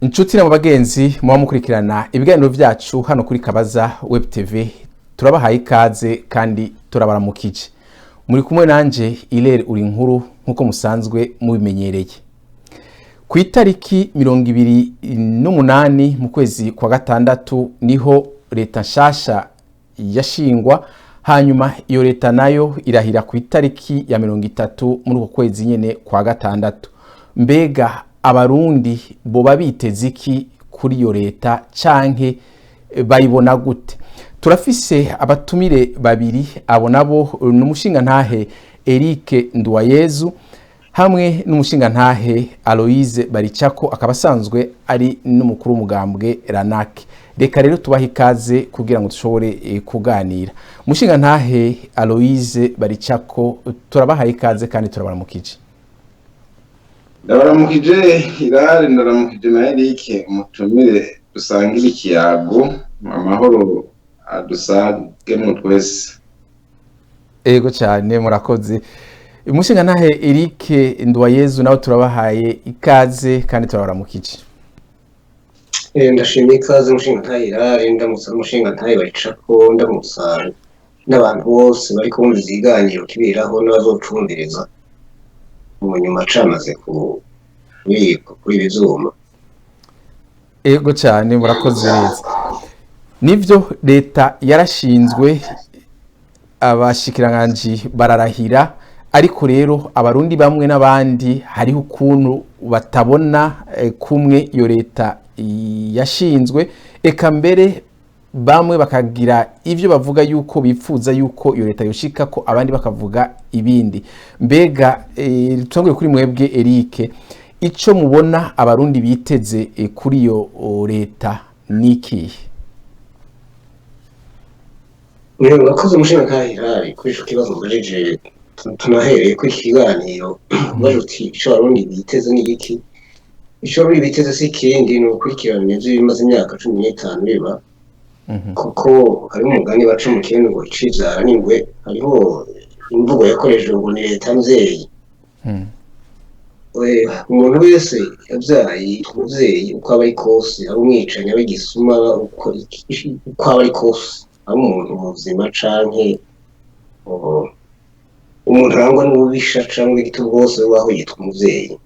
Inshuti na bagenzi muba mukurikirana ibiganiro vyacu hano kuri Kabaza Web TV, turabahaye ikaze kandi turabaramukije. Muri kumwe nanje Ilere uri nkuru nkuko musanzwe mubimenyereye. Ku itariki 28 mu kwezi kwa gatandatu niho leta nshasha yashingwa, hanyuma iyo leta nayo irahira ku itariki ya 30 muri uko kwezi nyene kwa gatandatu. Mbega abarundi boba biteze iki kuri iyo leta canke bayibona gute? Turafise abatumire babiri, abo nabo n'umushinga ntahe Eric Nduwayezu hamwe n'umushinga ntahe Aloise Baricako, akaba asanzwe ari n'umukuru w'umugambwe Ranake. Reka rero tubaha ikaze kugira ngo dushobore kuganira. Umushinga ntahe Aloise Baricako, turabahaye ikaze kandi turabaramukije. Ndabaramukije Irari, ndabaramukije na Eric, umutumire dusangira ikiyago, amahoro adusagemo twese. Ego cyane murakoze. Umushinga ntahe Eric Nduwayezu nawe turabahaye ikaze kandi turabaramukije. Ndashimiye ikaze umushinga ntahe Irari, ndamutsa umushinga ntahe Baricako, ndamutsa n'abantu bose bari kumva iziganiro kibiraho n'abazocumviriza mu nyuma camaze kuri bizuma. Ego cyane murakoze neza. Nivyo leta yarashinzwe, abashikiranganji bararahira, ariko rero abarundi bamwe n'abandi hariho ukuntu batabona kumwe iyo leta yashinzwe, eka mbere bamwe bakagira ivyo bavuga yuko bipfuza yuko iyo leta yoshika ko, abandi bakavuga ibindi. Mbega tongere kuri mwebwe Eric, ico mubona abarundi biteze kuri iyo leta niki? Murakoze umushinga ntahe Irari kuri ico kibazo mbajije. Tunahereye kuri kiganiro bajuti ico abarundi biteze ni iki? Ico abarundi biteze si ikindi ni ukurikirana ivyo bimaze imyaka 15 biba. Kuko hari umugani baca mu kintu ngo icivyara n'ingwe, hariho imvugo yakoresheje ngo ni leta mvyeyi. Umuntu wese yavyaye umuvyeyi uko aba ari kose, ari umwicanyi, ari igisuma, uko aba ari kose, ari umuntu muzima canke umuntu arangwa n'ububisha canke igitugu bose baho yitwa umuvyeyi.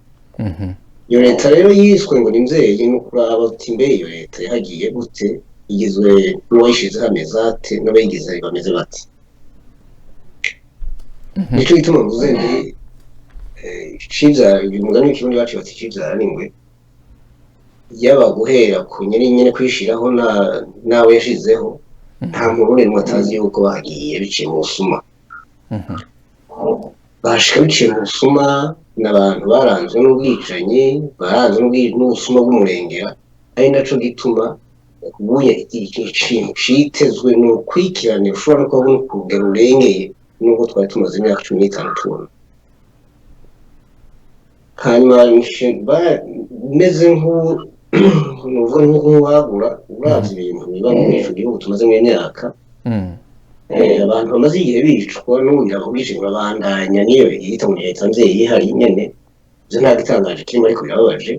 Iyo leta rero yiswe ngo ni mvyeyi, no kuraba ati mbe iyo leta yahagiye gute, igizwe n'uwayishize hameze ate, n'abayigize bameze bate. Nico gituma mvuze nti icivyara, umugani w'ikirundi bacu bati icivyara n'ingwe, yaba guhera ku nyene kwishiraho nawe yashizeho, nta muntu n'umwe atazi yuko bagiye biciye mu busuma. Bashika biciye mu busuma, n'abantu baranzwe n'ubwicanyi, baranzwe n'ubusuma bw'umurengera, ari naco gituma kubuye ikintu citezwe ni ukurikirana ushobora no kubona urugero rurengeye nubwo twari tumaze imyaka 15 tubona. Hanyuma meze nk'uwagura uravye ibintu biba muri ico gihugu tumaze mu myaka. Abantu bamaze igihe bicwa n'ubugira bwije babandanya niyo yita mu leta mvyeyi hari nyene, ivyo nta gitangaje kirimo ariko birababaje.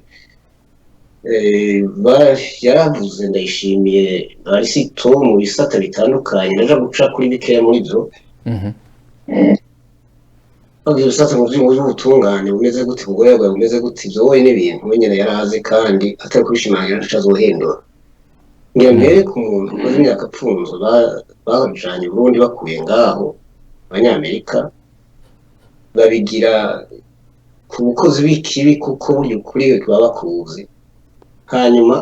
Yaravuze ndayishimiye Arisito mu bisata bitandukanye, naja guca kuri bikeya muri byo. Bagiye bisata mu by'ubutungane bumeze gute, ubwoya bumeze gute, ivyo wowe n'ibintu nyene yarazi kandi atari kubishimangira ntazohindura. Ngiye mbere ku muntu maze imyaka apfunzwe bajanye Burundi bakuye ngaho abanyamerika, babigira ku bukozi b'ikibi kuko buryo kuri baba bakuzi. Hanyuma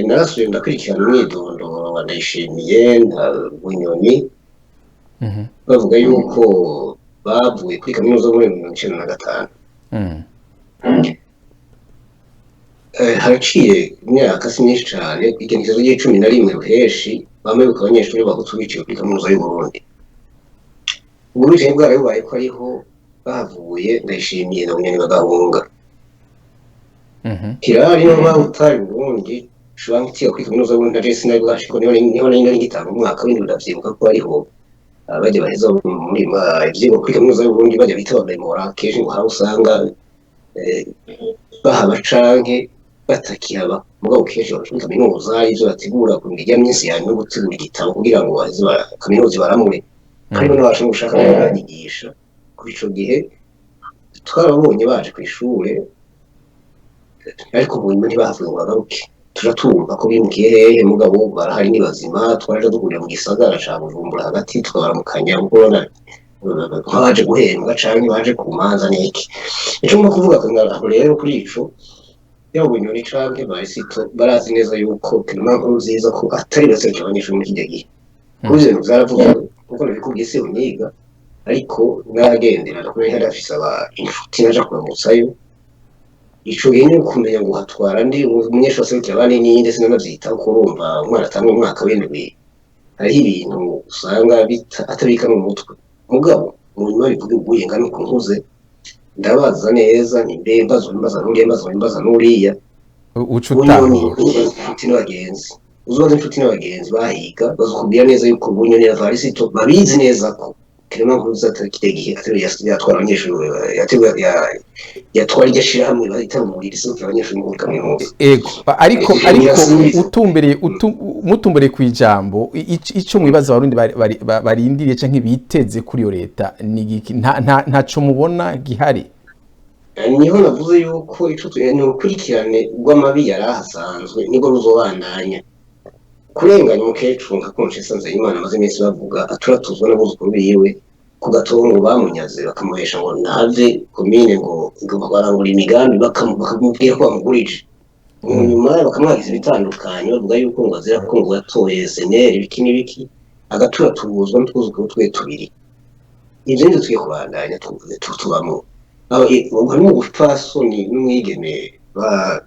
narasubiye ndakurikirana umwidondoro wa Ndayishimiye na Bunyoni, bavuga yuko bavuye kuri kaminuza muri 1995. Haraciye imyaka si myinshi cane, igenekerezo ry'11 ruheshi bameruka abanyeshuri bahutu biciwe kuri kaminuza y'u Burundi. Ubwo bwicanyi bwarabaye ko ariho bavuye Ndayishimiye na Bunyoni bagahunga. Kirari no bahutari Burundi shobora gutiya kuri kaminuza y'u Burundi, ndetse sinari bwashiko niho nari ngitanga umwaka w'indwi ndavyibuka ko ariho bajya baheza muri ivyigwa kuri kaminuza y'u Burundi bajya bita abamemora, kenshi ngo hari usanga bahaba canke batakihaba mugabo kenshi bari kaminuza ivyo bategura ku mirya minsi ya nyuma gutegura igitabo kugira ngo kaminuza baramure kandi n'abasha gushaka kubanyigisha kuri ico gihe twarabonye baje ku ishure ariko ubu ntibavuye ngo bagaruke turatumva ko bimukiye hehe mugabo barahari ni bazima twaje dugurira mu gisagara ca Bujumbura hagati twabaramukanya ubona baje guhembwa canke baje ku manza n'iki ico ngomba kuvuga ko rero kuri ico yabo bunyoni canke barisito barazi neza yuko kirima nkuru nziza ko atari baseje abanyeshuri muri kijya gihe kuze byaravuga kuko nabikubwiye se uniga ariko naragendera ko yari afise aba inshuti naje kuramutsayo ico genye kumenya ngo hatwara ndi umunyeshuri asekera abandi n'inde sinanavyita ko urumva umwana atanga umwaka w'indwi hari ibintu usanga atabika mu mutwe mugabo mu nyuma bivuga ubuyenga no kunkuze ndabaza neza nimbe mbaza n'uriya ucutamo inshuti n'abagenzi uzoza inshuti n'abagenzi bahiga bazokubwira neza yuko bunyoni na varisito babizi neza ko kirema kuza atakidegihe atari yatwara abanyeshuri yatwara igashira hamwe bahita mu irisoke abanyeshuri mu kaminuza ariko mutumbereye ku ijambo ico mwibaza abarundi barindiriye canke biteze kuri yo leta nigiki ntaco mubona gihari niho navuze yuko ico ukurikirane rw'amabi yarahasanzwe nibwo ruzobandanya kurenganya umukecuru nka Konshesa Nzeyimana amaze iminsi bavuga aturatuzwa n'abuzukuru biwe ku gatongo bamunyaze bakamuhesha ngo nave komine ngo barangura imigambi bakamubwira ko bamugurije nyuma bakamwagiza ibitandukanye bavuga yuko ngo azira ko ngo yatoye seneri biki n'ibiki agaturatuzwa n'utwuzukuru twe tubiri ivyo nivyo tugiye kubandanya tubamo harimo ubupfasoni n'umwigeme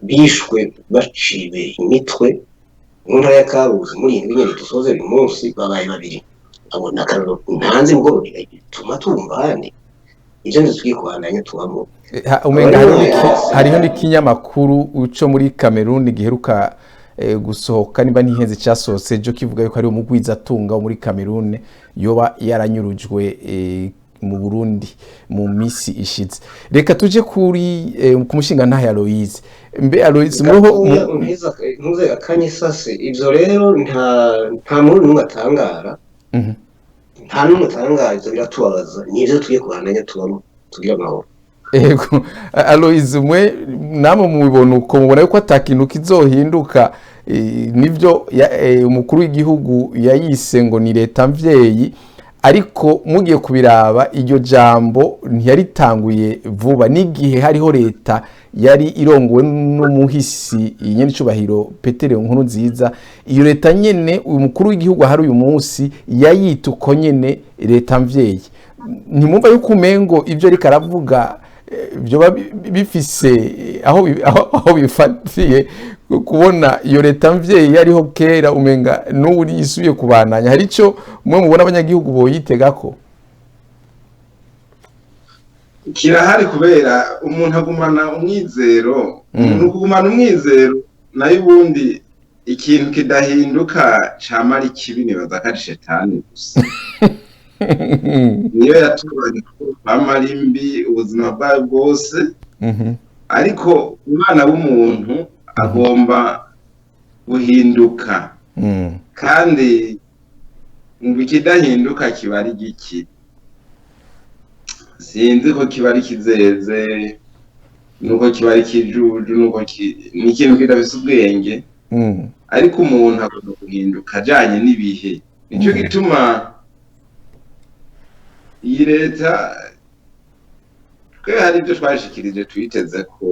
bishwe bacibe imitwe mu ntara ya Karuzi muri indwi nyene dusoze uyu munsi babaye babiri abo nakararo ntanze ngo tuma tumva handi ivyo nivyo tugiye kubandanya tubamo umenga hariho n'ikinyamakuru uco muri Cameroon giheruka gusohoka niba ntihenze cyasohotse jo kivuga yuko ari umugwiza atunga wo muri Cameroon yoba yaranyurujwe mu Burundi mu misi ishize reka tuje kuri kumushinga ntahe Aloise mbe Aloise muho ntuze akanyisase ivyo rero nta muntu numwe atangara nta numwe atangara biratubabaza nivyo tugiye kubandanya tubamo tugira amahoro ego Aloise mwe namwe mubibona uko mubona yuko atakintu kizohinduka nivyo umukuru w'igihugu yayise ngo ni leta mvyeyi ariko mugiye kubiraba iryo jambo ntiyaritanguye vuba n'igihe hariho leta yari irongowe n'umuhisi nyene cubahiro Peter Nkuru nziza iyo leta nyene uyu mukuru w'igihugu hari uyu munsi yayita uko nyene leta mvyeyi ntimumva yuko umengo ivyo ariko aravuga byo bifise aho bifatiye kubona iyo leta mvyeyi yariho kera umenga n'uri yisubiye kubananya hari ico mwe mubona abanyagihugu boyitegako kirahari kubera umuntu agumana umwizero kugumana umwizero nayo ubundi ikintu kidahinduka camara ikibi nibaza ko ari shetani gusa niyo yaturanye bamarimbi ubuzima bwawe bwose ariko umwana w'umuntu agomba guhinduka kandi ngo ikidahinduka kiba ari giki sinzi ko kiba ari kizeze nuko kiba ari kijuju nuko ni ikintu kidafise ubwenge ariko umuntu agomba guhinduka ajanye n'ibihe nico gituma iyi leta twe hari ibyo twashikirije twiteze ko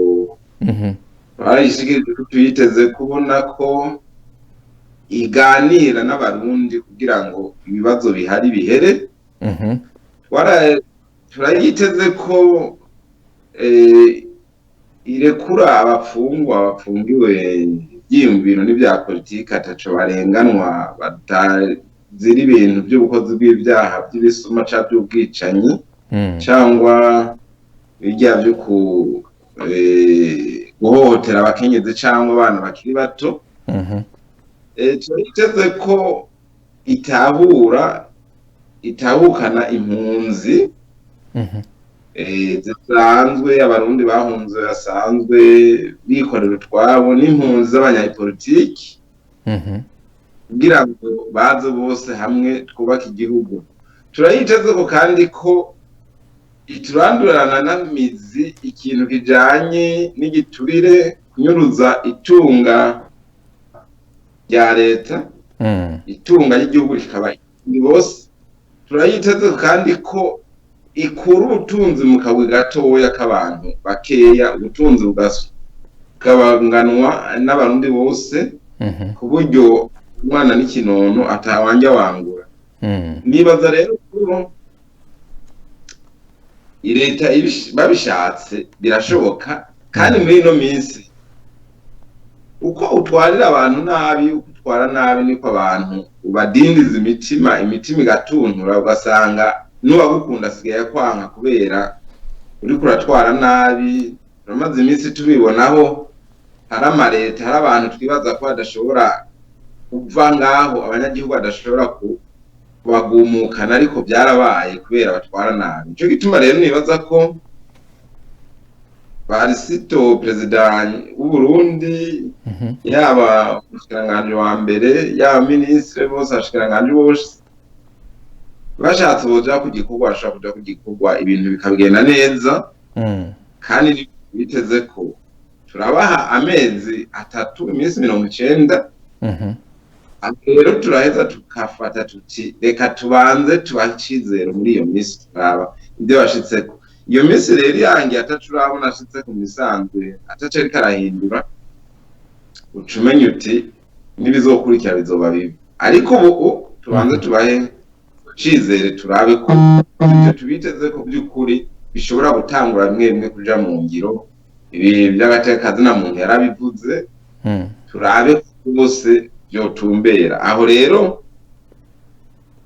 barayishikirije twiteze kubona ko iganira n'abarundi kugira ngo ibibazo bihari bihere turayiteze ko irekura abapfungiwe ibyiyumviro n'ibya politiki ataco barenganwa batazira ibintu by'ubukozi bw'ibyaha by'ibisuma cyangwa by'ubwicanyi cyangwa bijya byo guhohotera abakenyezi cyangwa abana bakiri bato turayiteze ko itahukana impunzi zisanzwe abarundi bahunze basanzwe bikorera utwabo n'impunzi z'abanyapolitiki kugira ngo baze bose hamwe twubake igihugu. Turayiteze ko kandi ko iturandurana n'amizi ikintu kijanye n'igiturire, kunyuruza itunga rya leta, itunga ry'igihugu rikaba bose. Turayiteze kandi ko ikura ubutunzi mu kagwi gatoya k'abantu bakeya, ubutunzi bugabanganwa n'abarundi bose ku buryo umwana n'ikinono atawanja wangura. Nibaza rero ko leta babishatse birashoboka, kandi muri ino minsi uko utwarira abantu nabi, uko utwara nabi niko abantu ubadindiza imitima igatuntura, ugasanga n'uwagukunda asigaye kwanka kubera uriko uratwara nabi. Turamaze iminsi tubibonaho, hari amaleta, hari abantu twibaza ko badashobora kuva ngaho, abanyagihugu badashobora kubagumukana, ariko byarabaye kubera batwara nabi. Nico gituma rero nibaza ko Barisito perezida w'u Burundi, yaba umushikiranganji wa mbere, yaba minisitiri bose, abashikiranganji bose bashatse boja ku gikorwa, bashobora kuja ku gikorwa, ibintu bikagenda neza. Kandi biteze ko turabaha amezi 3, iminsi 90. Rero turaheza tukafata tuti reka tubanze tubacizero muri iyo minsi, turaba ibyo bashitseko. Iyo minsi rero yangiye atacurabona ashitse ku misanzwe, ataca ariko arahindura, ucumenye uti nibizokurikira bizoba bibi. Ariko ubu tubanze tubahe cizere, turabe ko ibyo tubiteze ko by'ukuri bishobora gutangura bimwe kuja mu ngiro. Ibi by'agateka na muntu yarabivuze, turabe bose byotumbera aho. Rero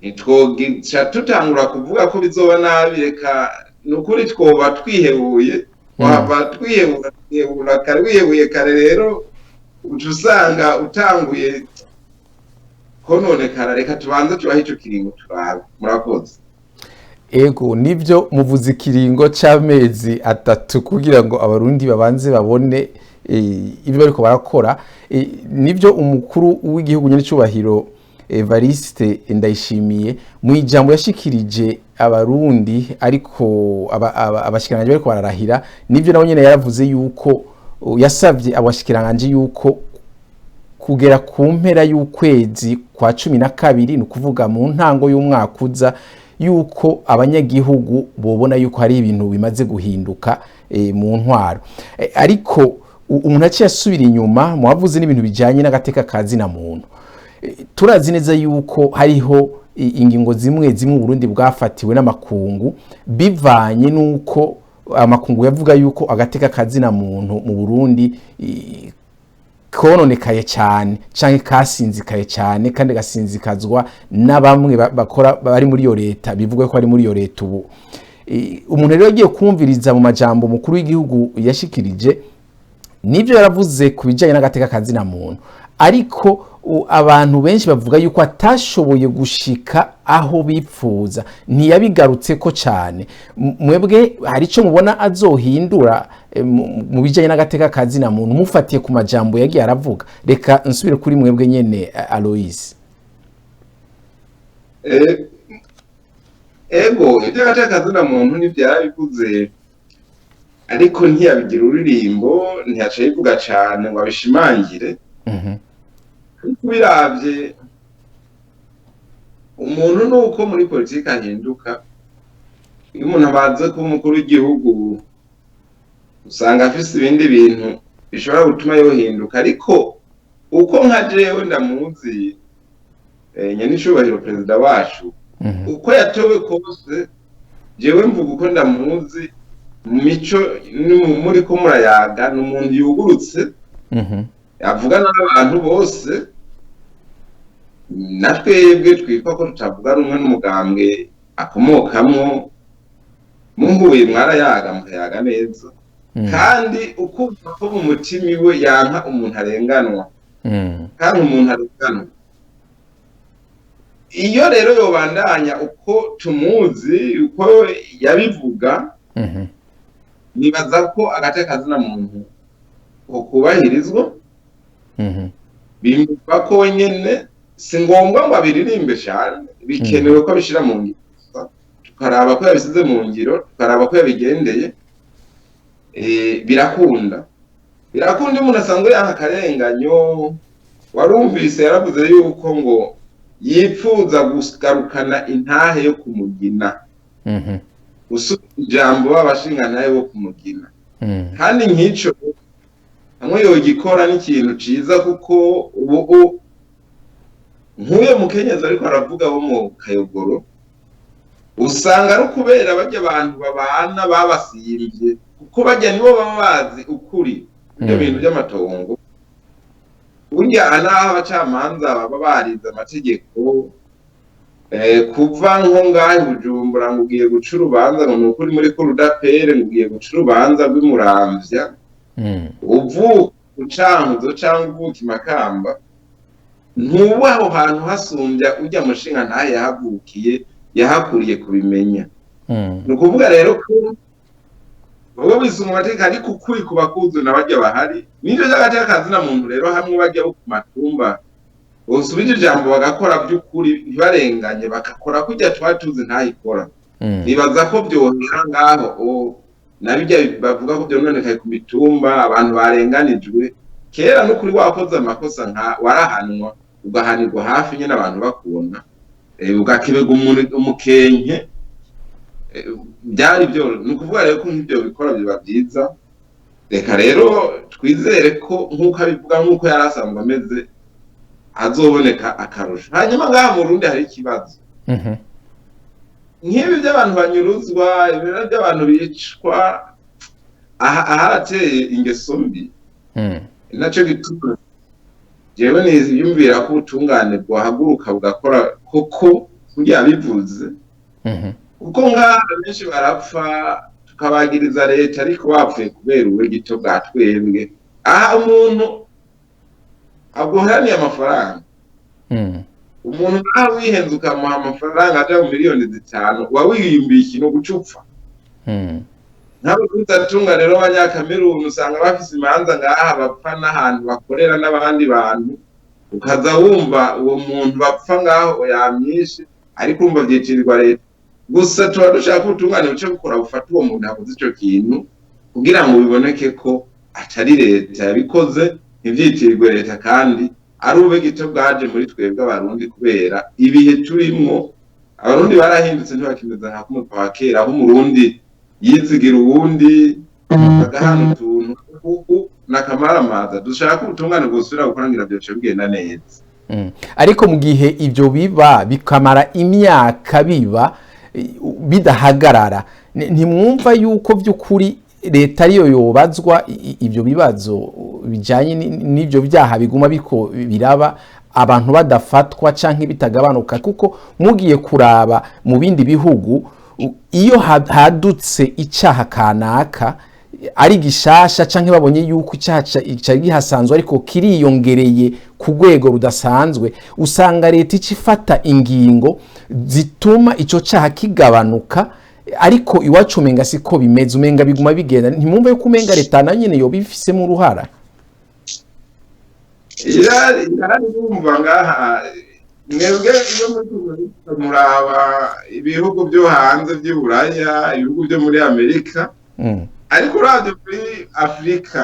nitwogica tutangura kuvuga ko bizoba nabi, reka nukuri twoba twihebuye, twihebura kare, wihebuye kare rero ucusanga utanguye kononekara. Reka tubanze tubahe ico kiringo turabe. Murakoze. Ego nivyo muvuze ikiringo c'amezi 3 kugira ngo abarundi babanze babone ibyo bariko barakora. Nivyo umukuru w'igihugu nyene cyubahiro Evariste Ndayishimiye mu ijambo yashikirije abarundi, ariko abashikiranganje bariko bararahira, nivyo nabo nyene yaravuze yuko yasavye abashikiranganje yuko kugera ku mpera y'ukwezi kwa 12, ni ukuvuga mu ntango y'umwaka uza, yuko abanyagihugu bobona yuko hari ibintu bimaze guhinduka mu ntwaro. Ariko umuntu aciye asubira inyuma, muwavuze n'ibintu bijanye n'agateka kazi na muntu. Turazi neza yuko hariho ingingo zimwe Burundi bwafatiwe n'amakungu, bivanye nuko amakungu yavuga yuko agateka kazi na muntu mu Burundi kononekaye cyane, canke kasinzikaye cyane, kandi gasinzikazwa na bamwe bakora bari muri yo leta, bivuga ko ari muri yo leta. Ubu umuntu rero yagiye kumviriza mu majambo mukuru w'igihugu yashikirije, nibyo yaravuze kubijanye n'agateka kazi na muntu, ariko abantu benshi bavuga yuko atashoboye gushika aho bipfuza, ntiyabigarutse ko cyane. Mwebwe hari ico mubona azohindura mu bijanye n'agateka kazi na muntu mufatiye ku majambo yagiye aravuga? Reka nsubire kuri mwebwe nyene Aloise. Ego ibyo agateka kazi na muntu nivyo yarabivuze, ariko ntiyabigira uririmbo, ntiyaca yivuga cyane ngo abishimangire. Biravye umuntu nuko muri politiki ahinduka. Iyo umuntu abaze ko umukuru w'igihugu usanga afise ibindi bintu bishobora gutuma yohinduka, ariko uko nka jewe ndamuzi nyene icubahiro perezida wacu, uko yatowe kose jewe mvuga uko ndamuzi mu mico muri ko murayaga, n'umuntu yugurutse, avugana n'abantu bose. Natwebwe twitwa ko tutavuga rumwe n'umugambwe akomokamwo, muhuye mwarayaga mukayaga neza, kandi ukumva ko mu mutima iwe yanka umuntu arenganwa, kandi umuntu arenganwa. Iyo rero yobandanya uko tumuzi, uko yabivuga, nibaza ko agate kazina muntu kubahirizwa bimva ko nyene si ngombwa ngo abiririmbe cyane bikenewe ko bishira mu ngiro tukaraba ko yabisize mu ngiro tukaraba ko yabigendeye birakunda umuntu asanzwe yanka akarenganyo warumvise yaravuze yuko ngo yipfuza gugarukana intahe yo kumugina usubira ijambo babashingantahe bo kumugina kandi nk'ico hamwe yogikora n'ikintu ciza kuko ubu nk'uyo mukenyezi ariko aravuga bo mu Kayogoro usanga ari kubera barya abantu babana babasirivye kuko barya nibo baba bazi ukuri ibyo bintu by'amatongo burya anaho abacamanza baba barize amategeko kuva nko ngahe Bujumbura ngo ugiye guca urubanza ngo nukuri muri ko rudapere ngo ugiye guca urubanza rw'imuramvya uvuka ucankuzo cyangwa uvuka Imakamba ntubu aho hantu hasumbya ujya mushinga ntahe yahakuriye kubimenya ni ukuvuga rero ko wowe wisuma amateka ariko ukuri ku bakuzi n'abarya bahari n'ibyo by'agateka kazina muntu rero hamwe bajya ku matumba usubije ijambo bagakora by'ukuri ntibarenganye bagakora kujya twatuzi ntayikora nibaza ko byohera ngaho nabijya bavuga ko byononekaye ku mitumba abantu barenganijwe kera n'ukuri wakoze amakosa nka warahanwa ugahanirwa hafi nyine abantu bakubona ugakibega umuntu umukenke byari byo ni ukuvuga rero ko nk'ibyo bikora biba byiza reka rero twizere ko nk'uko abivuga nk'uko yari asanzwe ameze azoboneka akarusho hanyuma ngaha mu Burundi hari ikibazo nk'ibi by'abantu banyuruzwa ibintu by'abantu bicwa aharateye ingeso mbi nacyo gituma jewe niyumvira ko ubutungane bwahaguruka bugakora koko kugira bivuze kuko ngaha benshi barapfa tukabagiriza leta ariko bapfuye kubera uwe gito bwa twebwe aha umuntu aguheraniye amafaranga umuntu nawe wihenze ukamuha amafaranga aja mu miliyoni 5 uba wiyumbiye ikintu gucupfa ntabwo tutatunga rero abanyakameruni usanga bafise imanza ngaha bapfa n'ahantu bakorera n'abandi bantu ukaza wumva uwo muntu bapfa ngaho yamyishe ariko urumva byitirirwa leta gusa tuba dushaka ubutungane buce bukora bufata uwo muntu yakoze ico kintu kugira ngo biboneke ko atari leta yabikoze ntivyitirirwe leta kandi ari ube gito bwaje muri twebwe abarundi kubera ibihe turimwo abarundi barahindutse ntibakimeza nka kumwe kwa kera aho umurundi yizigira uwundi bagahana utuntu kuko nakamaramaza dushaka ubutungane bwosubira gukorangira byoce bigenda neza ariko mu gihe ibyo biba bikamara imyaka biba bidahagarara ntimwumva yuko by'ukuri leta ariyo yobazwa ibyo bibazo bijanye n'ibyo byaha biguma biko biraba abantu badafatwa canke bitagabanuka kuko mugiye kuraba mu bindi bihugu iyo hadutse icyaha kanaka ari gishasha canke babonye yuko icyaha cyari gihasanzwe ariko kiriyongereye ku rwego rudasanzwe usanga leta icifata ingingo zituma ico cyaha kigabanuka ariko iwacu umenga siko bimeze umenga biguma bigenda ntimwumva yuko umenga leta na nyene yobifisemo uruhara irari bumva ngaha mwebwe iyo muraba ibihugu byo hanze by'Iburaya ibihugu byo muri Amerika ariko uravye muri Afrika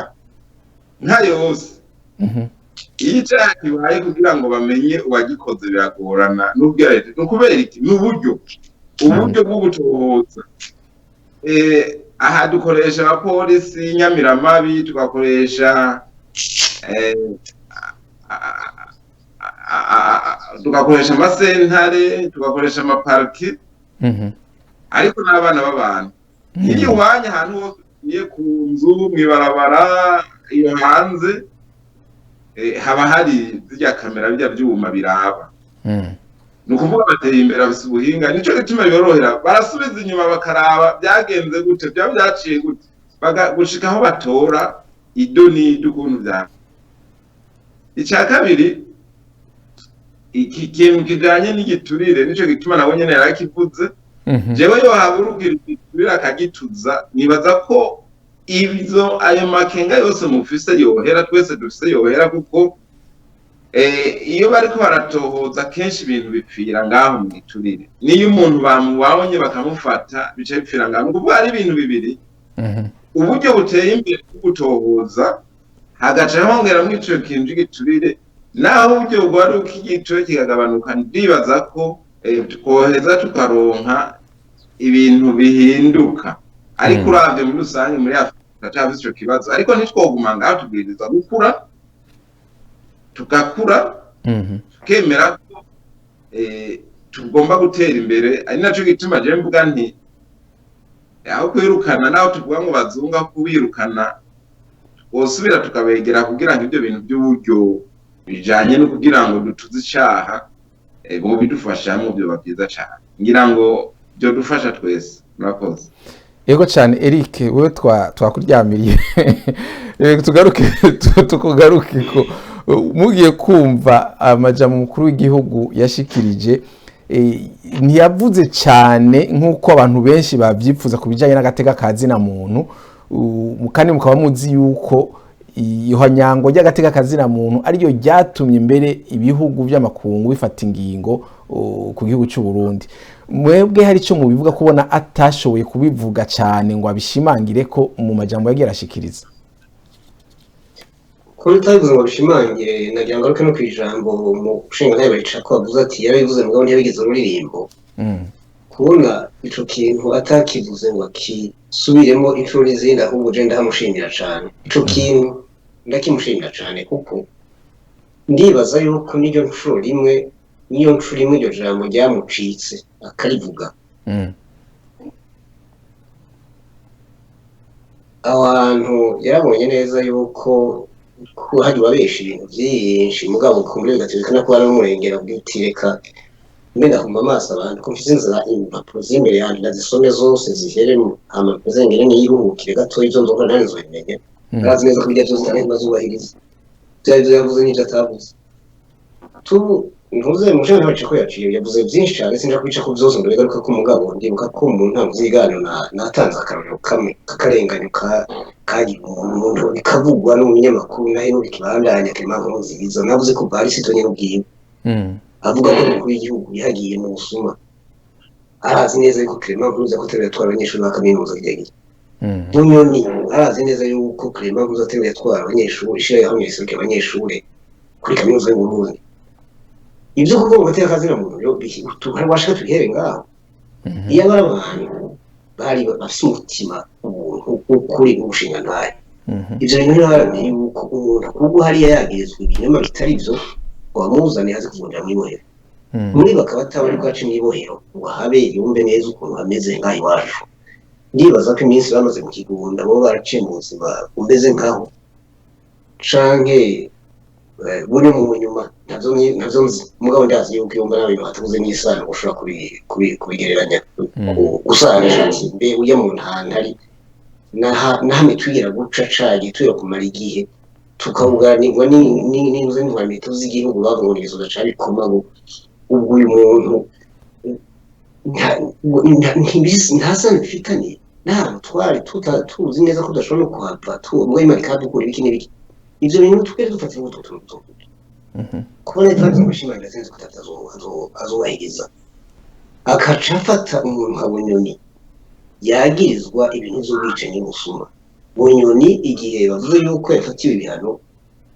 nka yose iyo icyaha kibaye kugira ngo bamenye uwagikoze biragorana n'ubwira leta n'ukubera iki n'uburyo bwo gutohoza aha dukoresha abapolisi Nyamiramabi tugakoresha amasentare tugakoresha amapariki ariko n'abana b'abantu iyo uhanye ahantu hose ugiye ku nzu mw'ibarabara iyo hanze haba hari zirya kamera bijya byuma biraba ni ukuvuga bateye imbere bafise ubuhinga nico gituma biborohera barasubiza inyuma bakaraba byagenze gute byaba byaciye gute gushika aho batora idoni dukuntu bya icya kabiri iki kintu kijanye n'igiturire nico gituma nabo nyene yarakivuze jewe yo haburugira igiturire akagituza nibaza ko ibyo ayo makenga yose mufise yohera twese dufise yohera kuko iyo bariko baratohoza kenshi ibintu bipfira ngaho mu giturire niyo umuntu bamubonye bakamufata bice bipfira ngaho kuko ari ibintu bibiri uburyo buteye imbere bwo gutohoza hagaca hongeramo ico kintu cy'igiturire naho uburyo bwari ukigitoye kikagabanuka ndibaza ko twoheza tukaronka ibintu bihinduka ariko uravye muri rusange muri Afrika cyavise ico kibazo ariko ntitwoguma ngaho tubwiriza gukura tugakura tukemera ko tugomba gutera imbere ari naco gituma je mvuga nti aho kwirukana naho tuvuga ngo bazunga kubirukana osubira tukabegera kugira ngo ibyo bintu by'uburyo bijanye no kugira ngo dutuze icaha bo bidufasha mu byo babyiza cyane ngira ngo byo dufasha twese murakoze yego cyane Eric wewe twakuryamiriye tukugaruke ko mugiye kumva amajambo mukuru w'igihugu yashikirije ntiyavuze cyane nk'uko abantu benshi bavyipfuza kubijanye n'agateka kazina muntu kandi mukaba muzi yuko ihonyango ry'agateka kazina muntu ariyo ryatumye mbere ibihugu by'amakungu bifata ingingo ku gihugu cy'u Burundi mwebwe hari cyo mubivuga kubona atashoboye kubivuga cyane ngo abishimangire ko mu majambo yagiye arashikiriza kuri tabivuze ngo bishimangire nagira ngo no kwijambo mu nshinga nayo bayica ko avuze ati yarabivuze ngo ntiyabigize ururirimbo kubona ico kintu atakivuze ngo akisubiremo inshuro izindi ahubwo je ndahamushimira cyane ico kintu ndakimushimira cyane kuko ndibaza yuko niyo nshuro rimwe iryo jambo ryamucitse akarivuga abantu yarabonye neza yuko hari babeshi ibintu byinshi mugabo kumuri gatirikana ko ari umurengera bwitireka mbenda kumva amaso abantu ko mfise inzira impapuro z'imbere yanjye ndazisome zose ziheremo amapezengere niyiruhukire gato izo nzoga ntanzo bimenye arazi neza ko bijya byose kandi bazubahiriza byari yavuze n'ibyo atavuze ntuze mushaka ntabace ko yaciye yavuze byinshi cyane sinja kwica ko byose ndabigaruka ko mugabo ndibuka ko mu ntango z'iganiro natanze akarorero kamwe kakarenganyo kagira umuntu bikavugwa n'umunyamakuru nahe n'ubikibandanya k'impamvu nziza navuze ko bari sitonye n'ubwiwe avuga ko umukuru w'igihugu yagiye mu busuma arazi neza yuko Clement Nkuruza ko atwara abanyeshuri ba kaminuza yagiye Bunyoni arazi neza yuko Clement Nkuruza atwara abanyeshuri ishira hamwe isoke abanyeshuri kuri kaminuza y'u Burundi ibyo kuko bateka kazira mu byo bashaka tuhere ngaho iyo abantu bari bafite umutima ukuri ubushinga ntaye ibyo bintu yuko umuntu kuko hariya yagirizwa ibinyoma bitari byo wamuzanye haze kuvunja mu ibohero muri bakaba batabari bwacu mu ibohero ngo habe yumve neza ukuntu hameze nk'aho iwacu ndibaza ko iminsi bamaze mu kigunda bo baraciye mu buzima umeze nk'aho canke buri mu nyuma navyo nzi mugabo ndazi yuko yumva nabi batavuze n'isano ushobora kubigereranya gusanisha ati mbe uje mu ntantari nahamwe twigira guca cagi twira kumara igihe tukabuganirwa n'inzu n'intwamito z'igihugu bagongeza udacari komago ubwo uyu muntu ntasano bifitanye ntabwo twari tuzi neza ko udashobora no kuhava ubwo imana ikadukura ibiki n'ibiki ibyo bintu twese dufatira ngo tutu kubona itanze amashimangira sinzi ko azubahiriza akaca afata umuntu nka Bunyoni yagirizwa ibintu by'ubwicanyi n'ubusuma Bunyoni igihe bavuze yuko yafatiwe ibihano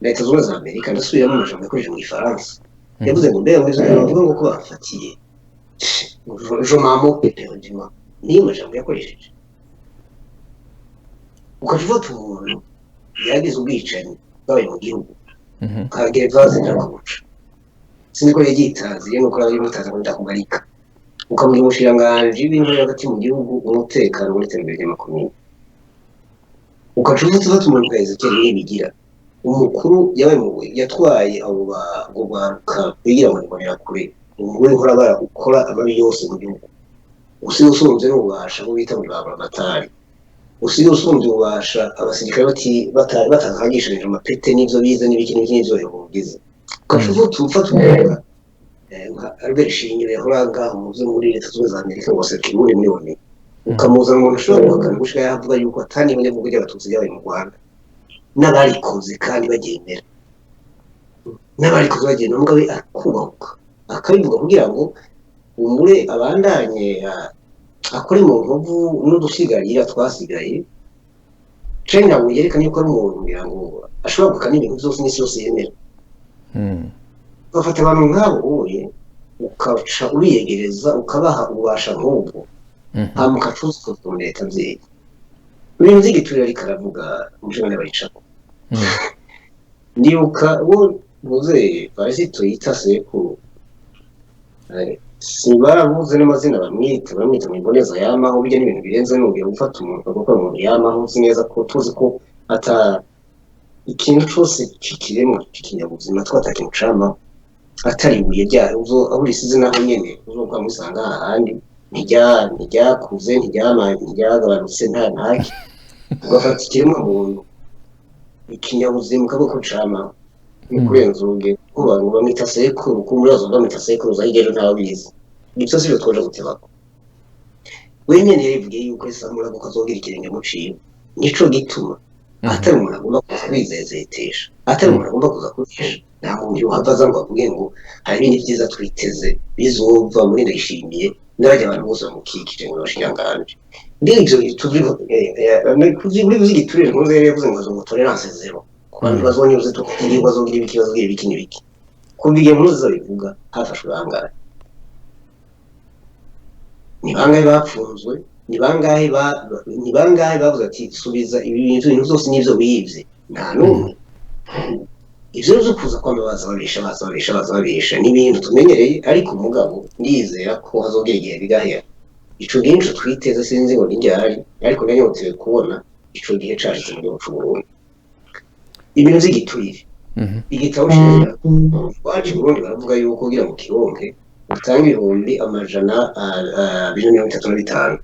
leta zunze za Amerika ndasubiramo amajambo yakoresheje mu Gifaransa yavuze ngo mbega muri zo bavuga ngo ko bafatiye je mamo peterdima niyo majambo yakoresheje ukafata umuntu yagize ubwicanyi bwabaye mu gihugu kagere vaze ndakuca siniko yagitazi yeno kora ari mutaza kwita kugarika ukamubwira umushiranganje ibintu hagati mu gihugu umutekano muri terambere ry'amakomine ukacuza tuba umuntu kwezi cyane nibigira umukuru yatwaye abo baruka bigira ngo ngorera kure ngo nkora barakora ababi yose mu gihugu usumvye n'ubasha bo bita muri babatari usumvye ubasha abasirikare batahagishije amapete n'ivyo bize n'ibiki n'ivyo yabugize ukacuza tufa tuvuga Albert Shingiro yahora ngaho muze muri leta zunze za Amerika ngo se muri miliyoni ukamuzana umuntu ushobora guhakana gushika yavuga yuko atani bane mu by'abatutsi yabaye mu Rwanda n'abarikoze kandi bagendera n'abarikoze bagenda umugabo akubahuka akabivuga kugira ngo umure abandanye akore mu nkovu n'udusigarira twasigaye cenga ngo yerekane yuko ari umuntu kugira ngo ashobora gukana ibintu byose n'isi yose yemera ugafata abantu nk'abo uye ukaca uriyegereza ukabaha ububasha nk'ubwo hama ukacuza ku leta nziza ibintu by'igiturire ariko aravuga umujene n'abayicako ndibuka wo muze Varisito yita sekuru sibaravuze n'amazina bamwita mu mboneza yamaho bijya n'ibintu birenze n'ugiye gufata umuntu kuko umuntu yamaho uzi neza ko tuzi ko ata ikintu cyose kikiremo kikinyabuzima twatakintu cama atari ibuye rya uzo aho risize naho nyene uzokwa musanga ahandi ntijyakuze ntijyagabanutse nta ntaki ugafata ikiremwa muntu ikinyabuzima kaboko cama kurenza uruge kubantu bamwita sekuru kumurazo bamwita sekuru zahigero ntabizi ibyo sivyo twoje gutebako wenyene yavuga yuko isamura ko kazogira ikirenge muciye nico gituma atari umuntu agomba kwizezetesha atari umuntu agomba kuza kurisha nta muntu uhavaza ngo avuge ngo hari ibindi byiza twiteze bizova muri ndayishimiye n'abajya abantu bose bamukikije ngo bashiranganje ndivyo tuvuga muri by'igiturire nkuze yavuze ngo tolerance zero abantu bazonyuze tukiri bazogira ibiki n'ibiki kubiye muzo bivuga hafashwe bangara ni bangahe bapfunzwe ni bangahe bavuze ati subiza ibintu byose n'ivyo biyivye nta numwe ivyo byo kuza kwambaza babisha n'ibintu tumenyereye ariko umugabo ndizera ko hazogera igihe bigahera ico gincho twiteze sinzi ngo ninjyari ariko nanyotewe kubona ico gihe cashitse mu gihugu Burundi ibintu by'igiturire igitabo cyera waje Burundi baravuga yuko kugira ngo kironke utanga 235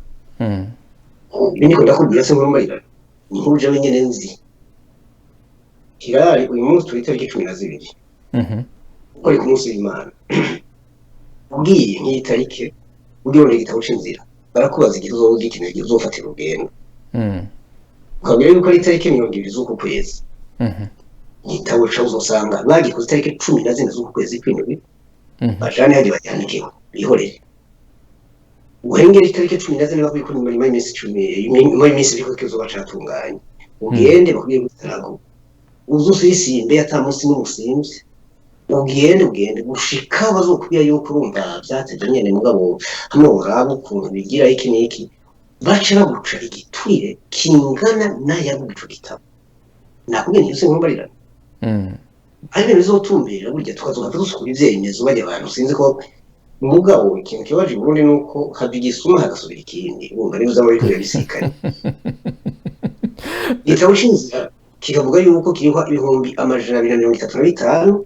biniko ndakubwira se muri marira ni nkuje wenyene nzi kirari uyu munsi twitariki 12 uko ari ku munsi w'Imana ugiye nk'itariki ugiye muri igitabo cy'inzira barakubaza igihe uzovuga ikintu uzofatira urugendo ukabwira yuko ari itariki 20 z'uku kwezi igitabo cyawe uzosanga bagikoze itariki 14 z'uku kwezi kw'indwi bajane hadi bajyanikeho bihorere uhengera itariki 14 bakwiye kuri muri minsi 10 muri minsi biko kizoba catunganye ugende bakwiye gutarago uzusisimbe atamusi n'umusimbi ugende gushika bazokubya yuko urumva byateje nyene mugabo hano urabo ukuntu bigira iki niki bace baguca igiturire kingana n'ayabuco gitabo nakubwiye ntiyose nkumbarira ari bizotumbira burya tukazoka dusukura ivyemezo bajya abantu sinzi ko mugabo ikintu kibaje Burundi nuko habigisuma hagasubira ikindi urumva nibuza muri kure bisikanye igitabo cy'inzira kikavuga yuko kiriho ibihumbi 235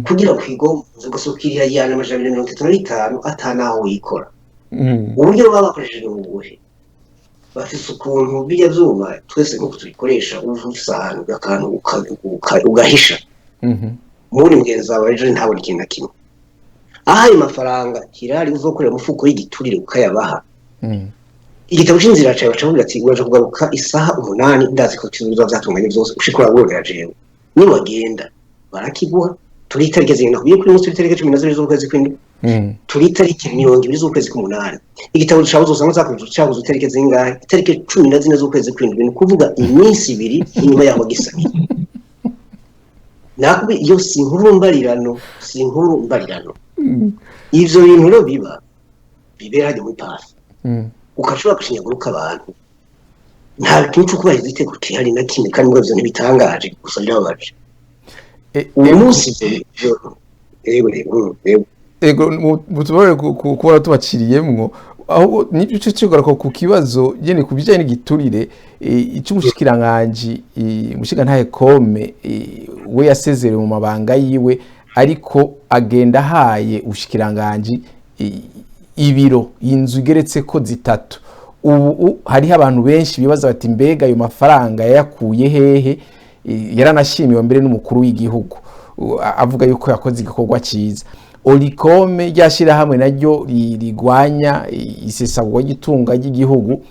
kugira kwigomba gusukirira yana 235 atanaho yikora uburyo babakoresheje mu buhe bafise ukuntu bijya vyuma twese nko tubikoresha uvusana akantu ugahisha muri mugenzi wawe ejo ntabona ikintu na kimwe aha ayo mafaranga kirari uzokorera mufuko y'igiturire ukayabaha igitabo cy'inzira cyawe bacavuga ati uraje kugaruka isaha 8 ndazi ko kizuza byatunganye byose ushikora wongera jewe ni wagenda barakiguha turi tariki zingana kubiye kuri munsi tariki 12 z'ukwezi kw'indwi turi tariki 20 z'ukwezi k'umunani igitabo cyawe uzosanga zakuzuza cyabuze tariki zingahe tariki 14 z'ukwezi kw'indwi ni kuvuga iminsi 2 inyuma yaho gisanye nakubi iyo sinkuru mbarirano ivyo bintu ro bibera hajya muri pasi ukashobora gushinyaguruka abantu nta kintu cyo kubahiriza iteko kihari na kimwe kandi ngo ivyo ntibitangaje gusa birababaje uyu munsi ego mutubore kubona tubaciriyemwo aho nibyo cyo ku kibazo yene kubijanye n'igiturire icy'umushikiranganje mushiga ntahe kome we yasezere mu mabanga yiwe ariko agenda haye ushikiranganje ibiro inzu igeretse ko zitatu ubu hariho abantu benshi bibaza bati mbega ayo mafaranga yakuye hehe yaranashimiwe mbere n'umukuru w'igihugu avuga yuko yakoze igikorwa cyiza Oricome ryashirahamwe naryo rigwanya isesagwa ry'itunga ry'igihugu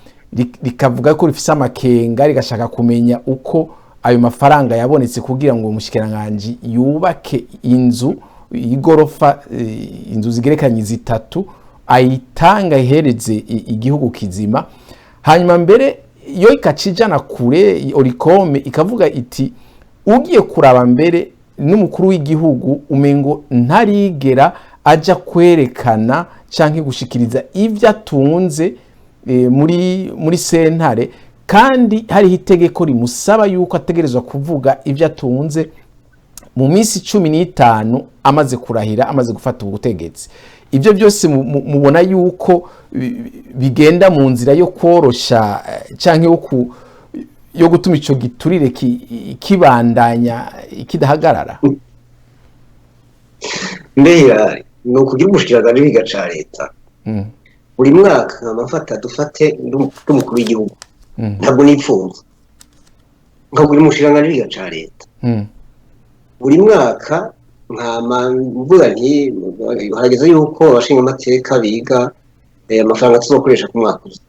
rikavuga ko rifise amakenga rigashaka kumenya uko ayo mafaranga yabonetse kugira ngo umushikiranganje yubake inzu igorofa inzu zigerekanye zitatu ayitanga ihereze igihugu kizima. Hanyuma mbere yo ikacijana kure Oricome ikavuga iti ugiye kuraba mbere n'umukuru w'igihugu umengo ntarigera aja kwerekana canke gushikiriza ivyo atunze muri sentare, kandi hari itegeko rimusaba yuko ategerezwa kuvuga ivyo atunze mu minsi 15 amaze kurahira, amaze gufata ubutegetsi. Ibyo byose mubona yuko bigenda mu nzira yo korosha canke yo gutuma ico giturire kibandanya kidahagarara. Mbere no kugira ubushikiranganje bigaca leta buri mwaka amafata dufate n'umukuru w'igihugu ntabwo nipfunza nkagura ubushikiranganje bigaca leta buri mwaka mvuga nti hageze yuko abashinga amateka biga amafaranga tuzokoresha ku mwaka uza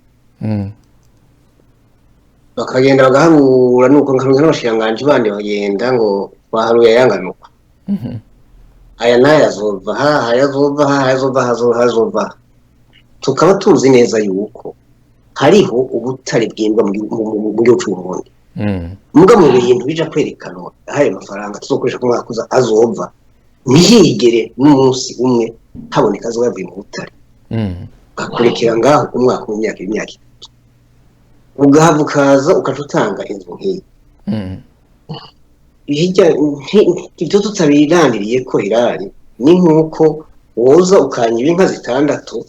bakagenda bagaharura nuko nk'abashinganje bandi bagenda ngo baharuye yanganuka aya nayo azova tukaba tuzi neza yuko hariho ubutare bwimba mu gihugu cy'u Burundi muga mu bintu bija kwerekana ayo mafaranga tuzokoresha ku mwaka uza azova ntihigere n'umunsi umwe haboneka zo yavuye mu butare gakurikira ngaho ku mwaka w'imyaka ugahava ukaza ukacutanga inzu nk'iyi ibyo tutabirandiriye ko Hirari ni nk'uko woza ukanyiba inka 6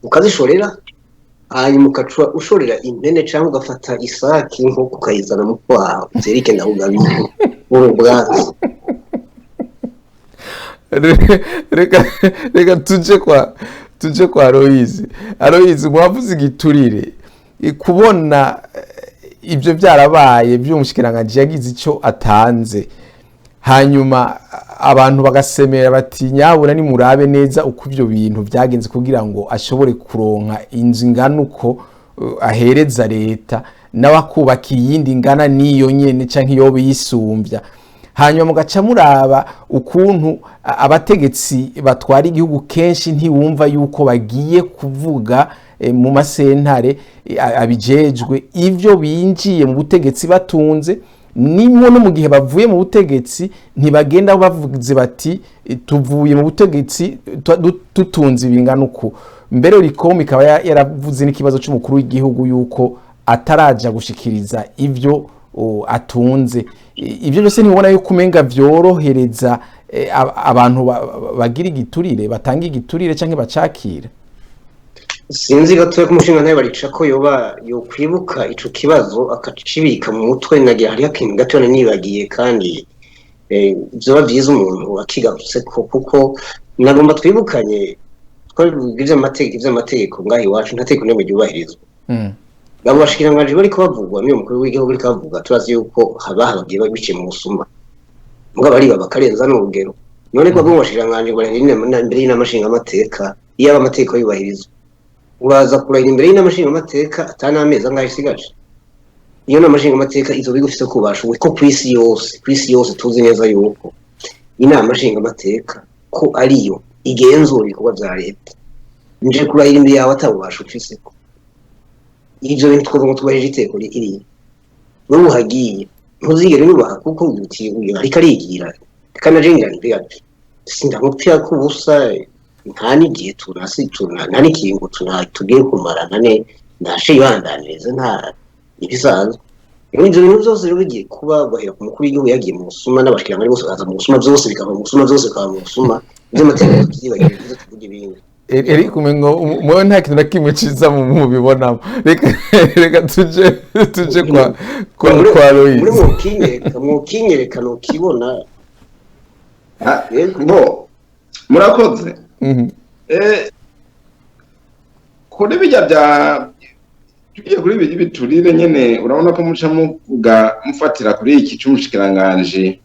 ukazishorera hanyuma ukaca ushorera impene cyangwa ugafata isaki nko ukayizana mu kwaha zerike ndaho gabiye ubwatsi. Reka tuje kwa Aloyizi mwavuze igiturire kubona ibyo byarabaye by'umushikiranganje yagize ico atanze, hanyuma abantu bagasemera bati nyabura ni murabe neza uko ibyo bintu byagenze kugira ngo ashobore kuronka inzu ingana uko ahereza leta n'abakubaka iyindi ngana niyo nyene canke iyo biyisumbya. Hanyuma mugaca muraba ukuntu abategetsi batwara igihugu kenshi ntiwumva yuko bagiye kuvuga mu masentare abijejwe ivyo binjiye mu butegetsi batunze, nimwe no mu gihe bavuye mu butegetsi ntibagenda bavuze bati tuvuye mu butegetsi tutunze ibingana uko. Mbere Oricome ikaba yaravuze n'ikibazo cy'umukuru w'igihugu yuko ataraja gushikiriza ivyo atunze. Ibyo byose ntibona yuko umenga vyorohereza abantu bagira igiturire, batanga igiturire canke bacakira. Sinzi gatoya ko umushinga nawe barica ko yo kwibuka ico kibazo akacibika mu mutwe nagira hari akintu gatoya nibagiye, kandi byoba byiza umuntu akigarutse ko kuko nagomba twibukanye twabivugije amategeko ngaho iwacu ntategeko nemwe ryubahirizwa. Gabo bashikiranganje bari ko bavugwa niyo mukuru w'igihugu bari kavuga turazi yuko habagiye babice mu musuma muga bari bakarenza n'urugero none ko bashikiranganje ngo imbere y'inamashinga amateka iyo amateka yubahirizwa uraza kurahira imbere y'inamashinga amateka atana amezi angahe isigaje. Iyo namashinga amateka izo bigufise kubasha ko kwisi yose tuzi neza yuko inama nshinga amateka ko ariyo igenzura ibikorwa bya leta nje kurahira imbere yawe atabubasha ufise ko ivyo bintu twavuga tubahije iteko iri n'ubu hagiye ntuzigere nubaha kuko utiye ariko arigira kana jengira ntigaje sindamupya ko busa nta n'igihe nta n'ikingo tugiye kumarana ne ndashe yibandaniriza nta ibisanzwe. Ibyo bintu byose rero bigiye kuba bahera ku mukuru w'igihugu yagiye mu musuma n'abashikiranganje bose baza mu musuma byose bikaba mu musuma by'amategeko tugibagiye tuvuga ibindi. Eric umengo mwe nta kintu nakimwe ciza mu bibonamo. Reka tuje kwa Aloyizi. Muri mukinyereka no kibona bo murakoze. Kuri bijya bya tugiye kuri biji biturire nyene urabona ko muca muvuga mufatira kuri iki cy'umushikiranganje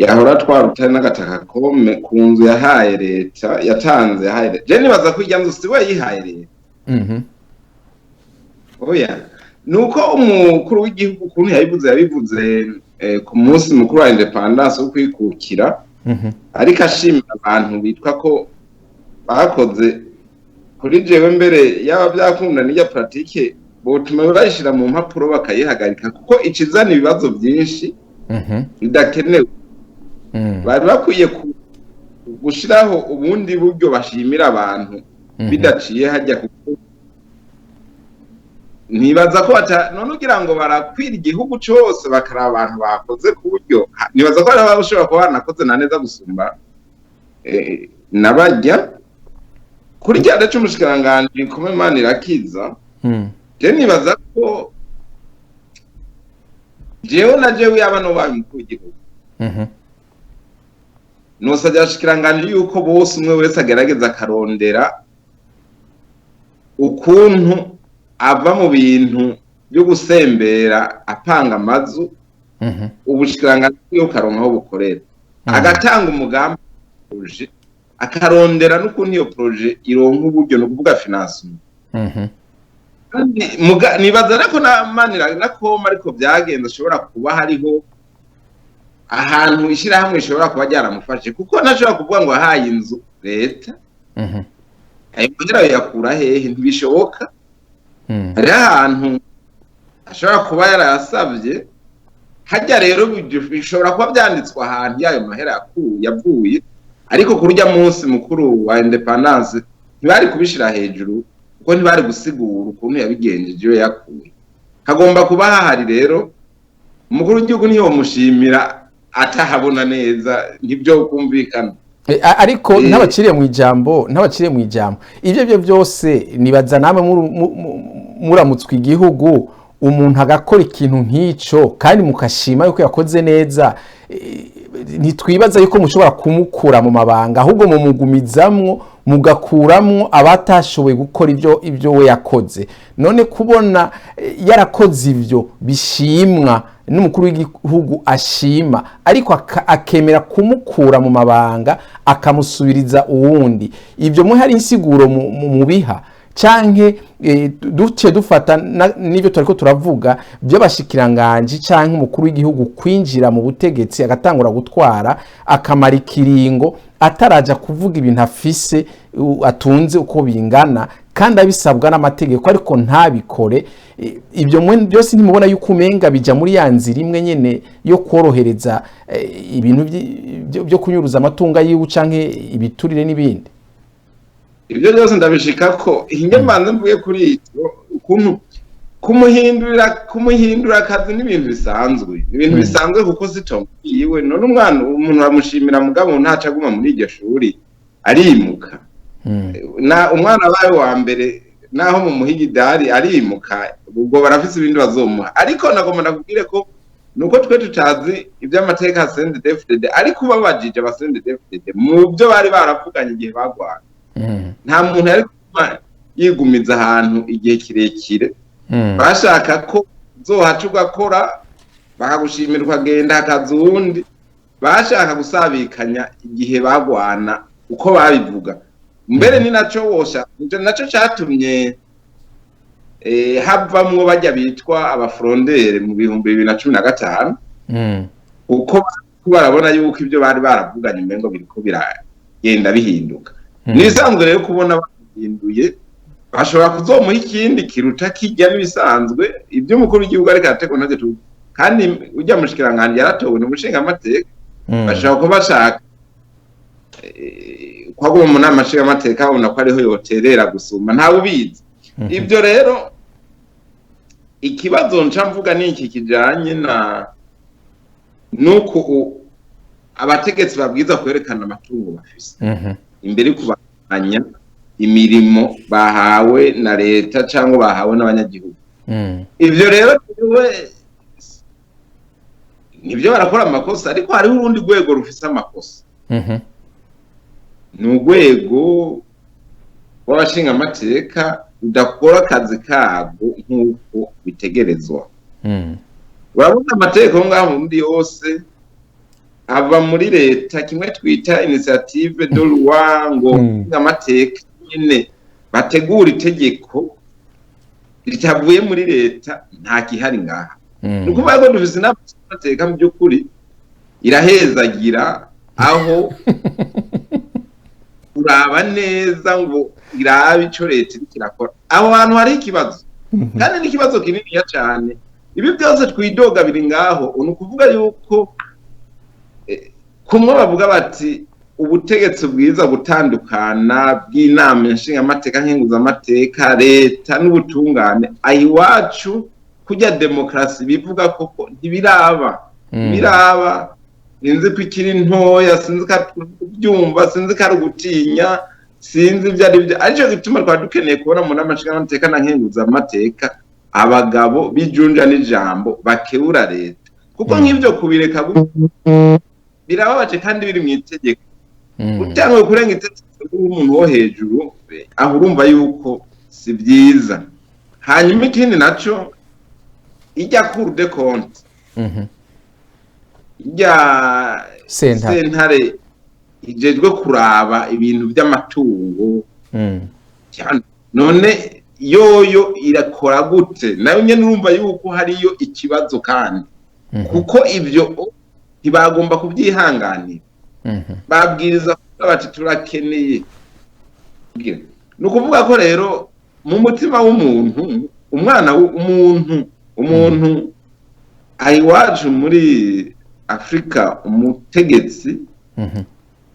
yahora twarutari n'agataka kome ku nzu yahaye leta yatanze yahaye leta je nibaza ko irya nzu siwe yihaye leta oya nuko umukuru w'igihugu ukuntu yabivuze ku munsi mukuru wa independence wo kwikukira ariko ashimira abantu bitwa ko bakoze kuri jewe mbere yaba byakunda n'ijya pratique botuma bayishira mu mpapuro bakayihagarika kuko icizana ibibazo byinshi bidakenewe bari bakwiye gushiraho ubundi buryo bashimira abantu bidaciye hajya kuko nibaza ko none ugira ngo barakwira igihugu cyose bakara abantu bakoze ku buryo nibaza ko ari abashobora kuba banakoze na neza gusumba nabajya kuri cyane cy'umushikiranganje kuma Imana irakiza je nibaza ko jewe na jewe yabano babimukuru igihugu nosajya shikiranganje yuko bose umwe wese agerageza akarondera ukuntu ava mu bintu byo gusembera apanga amazu ubushikiranganje yo karonka aho bukorera agatanga umugambi projet akarondera n'ukuntu iyo projet ironka uburyo no kuvuga financement nibaza nako namanira nako ariko byagenze ashobora kuba hariho ahantu ishira hamwe ishobora kuba ryaramufashe kuko ntashobora kuvuga ngo ahaye inzu leta ayo kugira yakura hehe ntibishoboka hari ahantu ashobora kuba yarasabye hajya rero bishobora kuba byanditswe ahantu yayo mahera yavuye ariko kurya munsi mukuru wa independence ntibari kubishira hejuru kuko ntibari gusigura ukuntu yabigenjeje iyo yakuye hagomba kuba hahari rero umukuru w'igihugu niyo mushimira atahabona neza nibyo kumvikana ariko ntabaciriye mu ijambo ibyo byose nibaza namwe muramutswe igihugu umuntu agakora ikintu nk'icyo kandi mukashima yuko yakoze neza ntitwibaza yuko mushobora kumukura mu mabanga ahubwo mumugumizamwo mugakuramwo abatashoboye gukora ibyo we yakoze none kubona yarakoze ibyo bishimwa n'umukuru w'igihugu ashima ariko akemera kumukura mu mabanga akamusubiriza uwundi ibyo mwe hari insiguro mu biha canke duce dufata n'ibyo turiko turavuga by'abashikiranganje canke umukuru w'igihugu kwinjira mu butegetsi agatangura gutwara akamara ikiringo ataraja kuvuga ibintu afise atunze uko bingana kandi abisabwa n'amategeko ariko ntabikore ibyo mwe byose ntimubona yuko umenga bija muri ya nzira imwe nyene yo kworohereza ibintu byo kunyuruza amatunga yiwe canke ibiturire n'ibindi ibyo byose ndabishika ko ingemanze mvuye kuri icyo ukuntu kumuhindura akazi n'ibintu bisanzwe kuko zitombiwe none umuntu amushimira mugabo ntacaguma muri iryo shuri arimuka na umwana wawe wa mbere naho mu muhigidari arimuka ubwo barafise ibindi bazomuha ariko nagomba nakubwire ko nuko twe tutazi iby'amateka CNDD-FDD ariko babajije aba CNDD-FDD mu byo bari baravuganye igihe bagwana nta muntu yari yigumiza ahantu igihe kirekire bashaka ko zohaca ugakora bakagushimira ukagenda hakaza uwundi bashaka gusabikanya igihe bagwana uko babivuga mbere ni naco catumye havamwo bajya bitwa abafrondere mu 2015 uko barabona yuko ibyo bari baravuganye mbengo biriko biragenda bihinduka nisanzwe rero kubona bahinduye bashobora kuzomuha ikindi kiruta kijya n'ibisanzwe ibyo umukuru w'igihugu ariko arateko ntaje tu kandi ujya mushikiranganje yaratowe n'umushinga amateka bashaka ko bashaka kwaguma mu nama nshinga amateka abona ko ariho yoterera gusuma ntawe ubizi ibyo rero ikibazo nca mvuga ni iki kijanye nuko abategetsi babwiza kwerekana amatungo bafise imbere kubanya imirimo bahawe na leta cyangwa bahawe n'abanyagihugu ibyo rero nibyo barakora amakosa ariko hariho urundi rwego rufise amakosa ni urwego rw'abashinga amateka rudakora akazi kabo nk'uko bitegerezwa urabona amategeko ngaho mu ndi yose ava muri leta kimwe twita initiative de loi ngo amateka nyine bategura itegeko ritavuye muri leta nta kihari ngaha nukuvuga ko dufise n'amateka mu by'ukuri irahezagira aho uraba neza ngo irabe ico leta irakora aho hantu hari ikibazo kandi n'ikibazo kinini cyane ibi byose twidoga biri ngaho nukuvuga yuko kumwe bavuga bati ubutegetsi bwiza gutandukana bw'inama nshingamateka nkenguzamateka leta n'ubutungane ayiwacu kujya demokarasi bivuga koko ntibiraba sinzi ko ikiri ntoya sinzi ko byumva sinzi ko ari ugutinya sinzi ibyo ari byo aricyo gituma twari dukeneye kubona mu nama nshingamateka na nkenguzamateka abagabo bijunja n'ijambo bakebura leta kuko nk'ibyo kubireka birababaje kandi biri mu itegeko utangiye kurenga itegeko ry'umuntu wo hejuru aho urumva yuko si byiza hanyuma ikindi naco ijya cour de compte ijya sentare ijejwe kuraba ibintu by'amatungo none yoyo irakora gute nayo nyene urumva yuko hariyo ikibazo kandi kuko ibyo ntibagomba kubyihanganira babwiriza bati turakeneye ni ukuvuga ko rero mu mutima w'umuntu umwana umuntu ayiwacu muri Afrika umutegetsi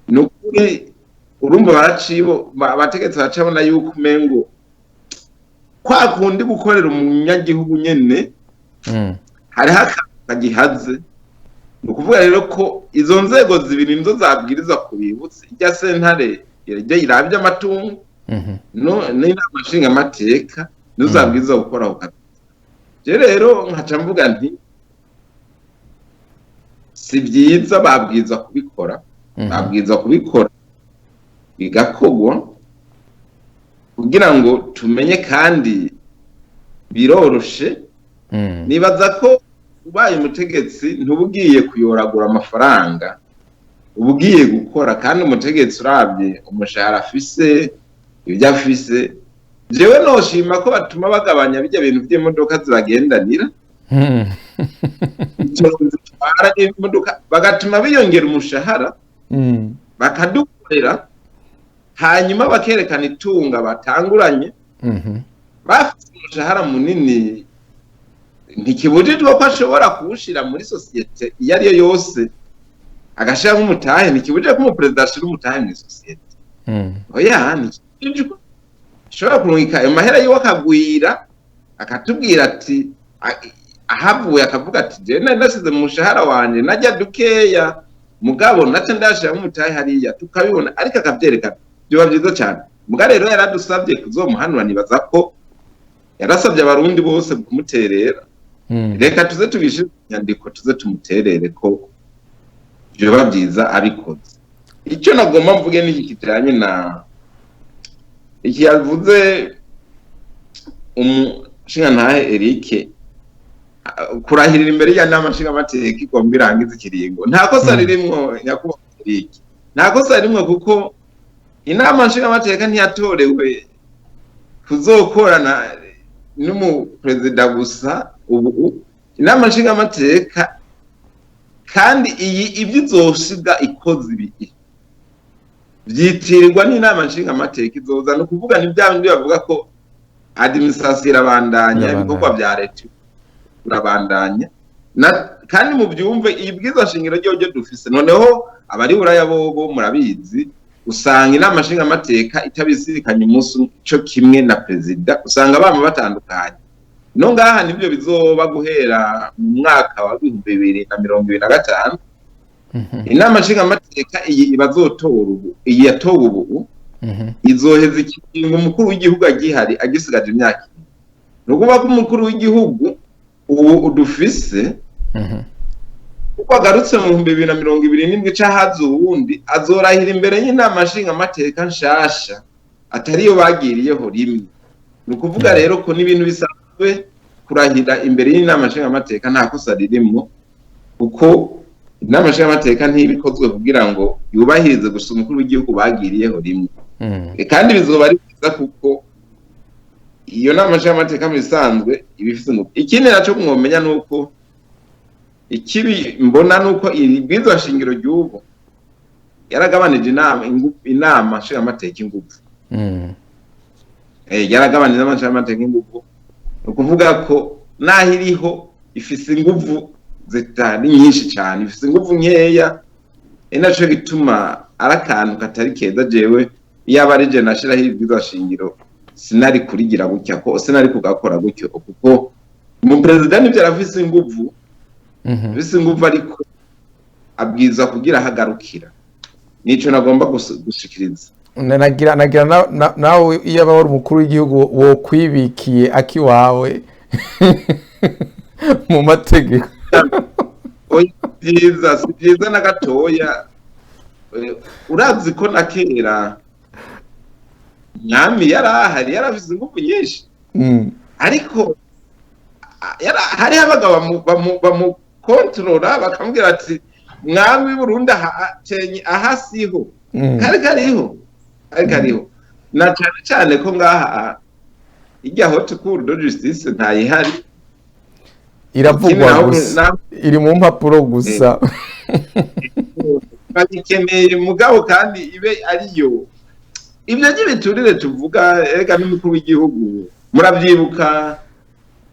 ni ukuri urumva abategetsi baracabona yuko umengo kwa kundi gukorera umunyagihugu nyene hariho akagihaze ni ukuvuga rero ko izo nzego zibiri nizo zabwiriza kubibutsa ijya sentare iraba iby'amatungo n'inama nshingamateka nizo zabwiriza gukora ako kazi rero nkaca mvuga nti si byiza babwiza kubikora bigakogwa kugira ngo tumenye kandi biroroshe nibaza ko ubaye umutegetsi ntubugiye kuyoragura amafaranga ubugiye gukora kandi umutegetsi urabye umushahara afise ibyo afise jewe noshima ko batuma bagabanya bijya bintu by'imodoka zibagendanira bagatuma biyongera umushahara bakadukorera hanyuma bakerekana itunga batanguranye bafite umushahara munini ntikibujijwe ko ashobora kuwushira muri sosiyete iyo ariyo yose agashira nk'umutahe ntikibujije ko umuperezida ashira umutahe muri sosiyete oya ntikibujijwe ashobora kurungika ayo mahera yiwe akagwira akatubwira ati ahavuye akavuga ati je nari nasize mu mushahara wanje najya dukeya mugabo nace ndashira nk'umutahe hariya tukabibona ariko akavyerekana byoba byiza cyane muga rero yaradusabye kuzomuhanura nibaza ko yarasabye abarundi bose kumuterera reka tuze tubishire nyandiko tuze tumuterere ko byoba byiza abikoze icyo nagomba mvuge n'iki kijanye na iki yavuze umushingantahe Eric kurahirira imbere ya nama nshingamateka igomba irangiza ikiringo nta kosa ririmwo nyakubahwa Eric nta kosa ririmwo kuko inama nshingamateka ntiyatorewe kuzokorana n'umuperezida gusa ubu inama nshingamateka kandi ibyo izosiga ikoze ibi byitirirwa n'inama nshingamateka izoza no kuvuga ni bya bindi bavuga ko administration irabandanya ibikorwa bya leta urabandanya kandi mu byumve ibwiza shingiro ryo dufise noneho abari buraya bobo murabizi usanga inama nshingamateka itabizirikanye umunsi cyo kimwe na perezida usanga bama batandukanye no ngaha nibyo bizoba guhera mu mwaka wa 2025 inama nshingamateka iyi ibazotora ubu iyi yatowe ubu izoheza ikiringo umukuru w'igihugu agihari agisigaje imyaka no kuba ko umukuru w'igihugu ubu udufise uko agarutse mu 2027 cahaze ubundi azorahira imbere y'inama nshingamateka nshasha atariyo bagiriyeho rimwe no kuvuga rero ko n'ibintu bisanzwe kurahira imbere y'inama nshingamateka nta kosa ririmo kuko inama nshingamateka ntibikozwe kugira ngo yubahirize gusa umukuru w'igihugu bagiriyeho rimwe kandi bizoba ari byiza kuko iyo nama nshingamateka mu bisanzwe ibifite ngo ikindi naco mwomenya nuko ikibi mbona nuko ibwirizwa shingiro ry'ubu yaragabanije inama nshingamateka ingufu yaragabanije inama nshingamateka ingufu ni ukuvuga ko naho iriho ifise ingufu zitari nyinshi cyane ifise ingufu nkeya naco gituma ari akantu katari keza jewe yaba ari je nashiraho ibwirizwa shingiro sinari kurigira gutya ko sinari kugakora gutyo kuko mu president nivyo arafise ingufu bise ingufu ariko abwiza kugira hagarukira nico nagomba gushikiriza nagira nawe iyo aba wari umukuru w'igihugu wo kwibikiye akiwawe mu mategeko si byiza na gatoya urazi ko na kera mwami yarahari yarafise ingufu nyinshi ariko hariho abagabo bamukontorora bakamubwira ati mwami w'Uburundi aha siho kariho na cyane cyane ko ngaha ijya haute cour de justice ntayihari iravugwa gusa iri mu mpapuro gusa bagikeneye mugabo kandi ibe ariyo ibyo by'ibiturire tuvuga ega n'umukuru w'igihugu murabyibuka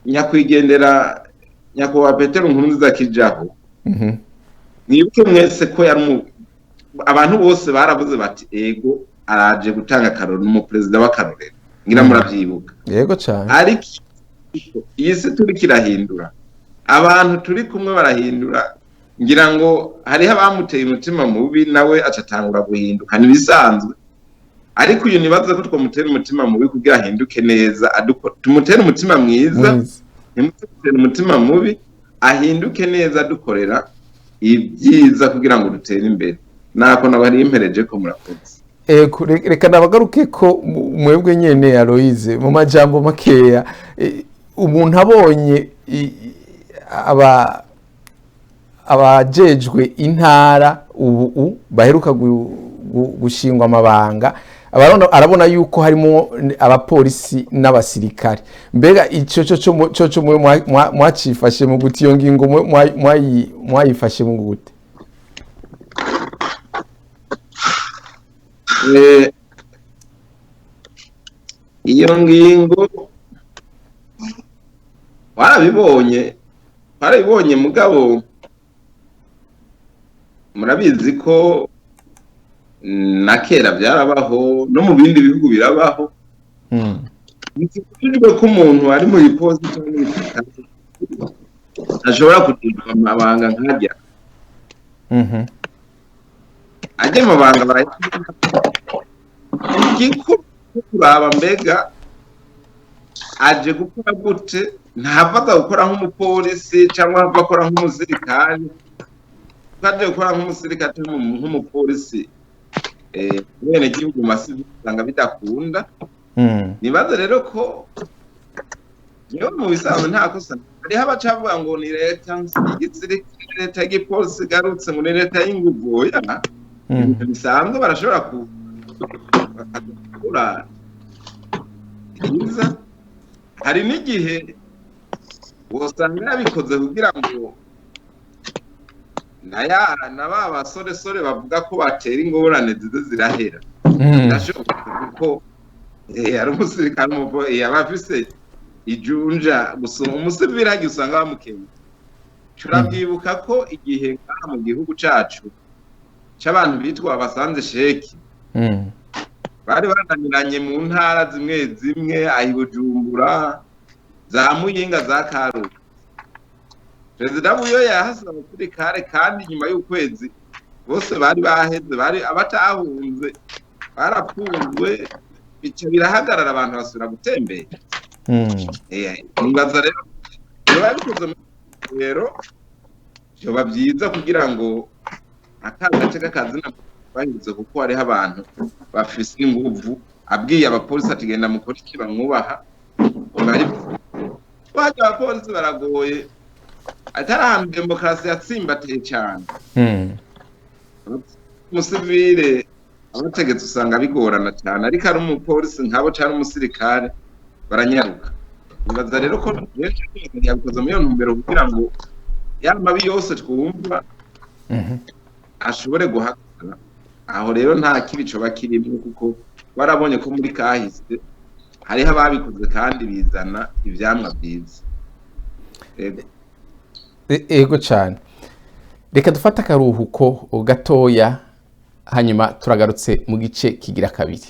nyakwigendera nyakubahwa Petero Nkurunziza kijaho nibuke mwese ko yari abantu bose baravuze bati ego araje gutanga akaroro n'umuperezida w'akarorero ngira murabyibuka yego cyane ariko iyi si turi kirahindura abantu turi kumwe barahindura ngira ngo hariho abamuteye umutima mubi nawe acatangura guhinduka nibisanzwe ariko uyu nibaza ko twamutera umutima mubi kugira ahinduke neza tumutera umutima mwiza nimutera umutima mubi ahinduke neza adukorera ibyiza kugira ngo dutere imbere nako nabari impereje ko murakoze reka nabagaruke ko mwebwe nyene Aloise mu majambo makeya umuntu abonye abajejwe intara ubu baheruka gushingwa amabanga arabona yuko harimo abapolisi n'abasirikare mbega ico cyo mwacifashe mu guti iyo ngingo mwayifashe mu gute iyo ngingo barabibonye mugabo murabizi ko na kera byarabaho no mu bindi bihugu birabaho nikijwe ko umuntu ari muri poste ashobora kutirwa amabanga nkajya ajye amabanga kuraba mbega aje gukora gute ntavaga gukora nk'umupolisi cyangwa avakora nk'umusirikare kaje gukora nk'umusirikare nk'umupolisi bene gihugu masivi usanga bidakunda nibaza rero ko niyo mu bisanzwe nta kosa hariho abacavuga ngo ni leta igisirikare leta y'igipolisi garutse ngo ni leta y'inguvu oya bisanzwe barashobora bakadukura byiza hari n'igihe wosanga yabikoze kugira ngo na ba basore bavuga ko batera ingorane zize zirahera ndashobora kuko ari umusirikare yaba afise ijunja gusoma umusivili hagi usanga bamukenya turabyibuka ko igihe ngaha mu gihugu cacu c'abantu bitwa abasanze sheki bari barananiranye mu ntara zimwe zimwe ahi Bujumbura za Muyinga za Karusi Perezida Buyo yahasaba abasirikare kandi nyuma y'ukwezi bose bari baheze bari abatahunze barapfunzwe bica birahagarara abantu basubira gutembera nibaza rero babikoze rero byoba byiza kugira ngo akagace k'akazina bahize kuko hariho abantu bafise inguvu abwiye abapolisi ati genda mukora iki bamwubaha bari abapolisi baragoye atari ahantu demokarasi yatsimbateye cyane Mm. umusivile abategetsi usanga bigorana cyane ariko ari umupolisi nkabo cyangwa umusirikare baranyaruka nibaza rero ko benshi yabikoze muri iyo ntumbero kugira ngo ya mabi yose twumva ashobore guhagarara aho rero nta kibi coba kirimo kuko barabonye ko muri kahise hariho ababikoze kandi bizana ivyamwa byiza ego cyane reka dufate akaruhuko gatoya hanyuma turagarutse mu gice kigira kabiri.